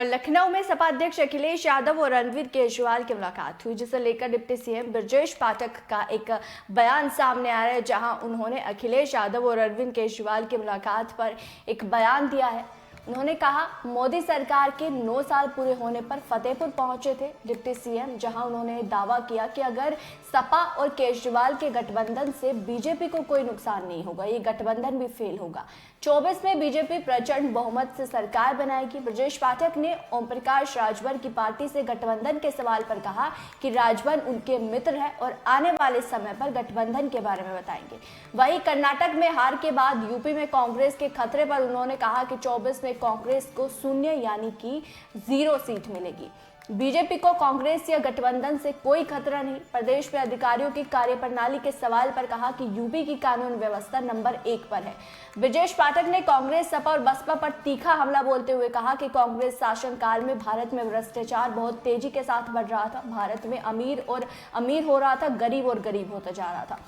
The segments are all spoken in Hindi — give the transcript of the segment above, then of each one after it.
लखनऊ में सपा अध्यक्ष अखिलेश यादव और रणवीर केजरीवाल की मुलाकात हुई, जिसे लेकर डिप्टी सीएम ब्रजेश पाठक का एक बयान सामने आ रहा है, जहां उन्होंने अखिलेश यादव और अरविंद केजरीवाल की मुलाकात पर एक बयान दिया है। उन्होंने कहा, मोदी सरकार के 9 साल पूरे होने पर फतेहपुर पहुंचे थे डिप्टी सीएम, जहां उन्होंने दावा किया कि अगर सपा और केजरीवाल के गठबंधन से बीजेपी को कोई नुकसान नहीं होगा, ये गठबंधन भी फेल होगा। 24 में बीजेपी प्रचंड बहुमत से सरकार बनाएगी। ब्रजेश पाठक ने ओम प्रकाश राजभर की पार्टी से गठबंधन के सवाल पर कहा कि राजभर उनके मित्र है और आने वाले समय पर गठबंधन के बारे में बताएंगे। वहीं कर्नाटक में हार के बाद यूपी में कांग्रेस के खतरे पर उन्होंने कहा कि 24 में कांग्रेस को शून्य यानी कि 0 सीट मिलेगी। बीजेपी को कांग्रेस या गठबंधन से कोई खतरा नहीं। प्रदेश में अधिकारियों की कार्यप्रणाली के सवाल पर कहा कि यूपी की कानून व्यवस्था नंबर 1 पर है। ब्रजेश पाठक ने कांग्रेस, सपा और बसपा पर तीखा हमला बोलते हुए कहा कि कांग्रेस शासनकाल में भारत में भ्रष्टाचार बहुत तेजी के साथ बढ़ रहा था। भारत में अमीर हो रहा था, गरीब और गरीब होता जा रहा था।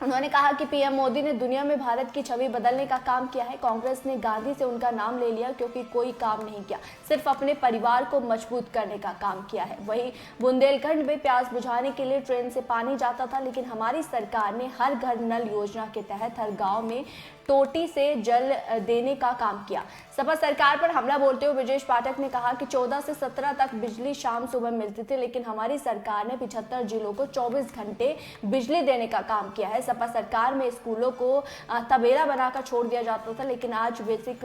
उन्होंने कहा कि पीएम मोदी ने दुनिया में भारत की छवि बदलने का काम किया है। कांग्रेस ने गांधी से उनका नाम ले लिया क्योंकि कोई काम नहीं किया, सिर्फ अपने परिवार को मजबूत करने का काम किया है। वहीं बुंदेलखंड में प्यास बुझाने के लिए ट्रेन से पानी जाता था, लेकिन हमारी सरकार ने हर घर नल योजना के तहत हर गांव में टोटी से जल देने का काम किया। सपा सरकार पर हमला बोलते हुए ब्रजेश पाठक ने कहा कि 14 से 17 तक बिजली शाम सुबह मिलती थी, लेकिन हमारी सरकार ने 75 जिलों को 24 घंटे बिजली देने का काम किया है। सपा सरकार में स्कूलों को तबेला बनाकर छोड़ दिया जाता था, लेकिन आज बेसिक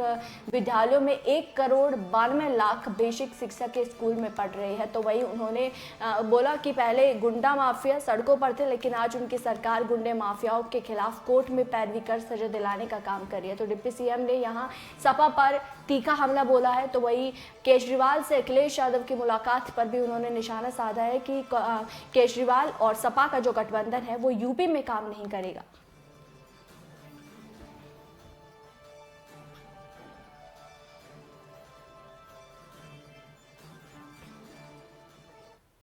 विद्यालयों में 1,92,00,000 बेसिक शिक्षक के स्कूल में पढ़ रहे हैं। तो वही उन्होंने बोला कि पहले गुंडा माफिया सड़कों पर थे, लेकिन आज उनकी सरकार गुंडे माफियाओं के खिलाफ कोर्ट में पैरवी कर सजा दिलाने का काम कर रही है। तो डिप्टी सीएम ने यहां सपा पर तीखा हमला बोला है। तो वही केजरीवाल से अखिलेश यादव की मुलाकात पर भी उन्होंने निशाना साधा है कि केजरीवाल और सपा का जो गठबंधन है वो यूपी में काम नहीं करेगा।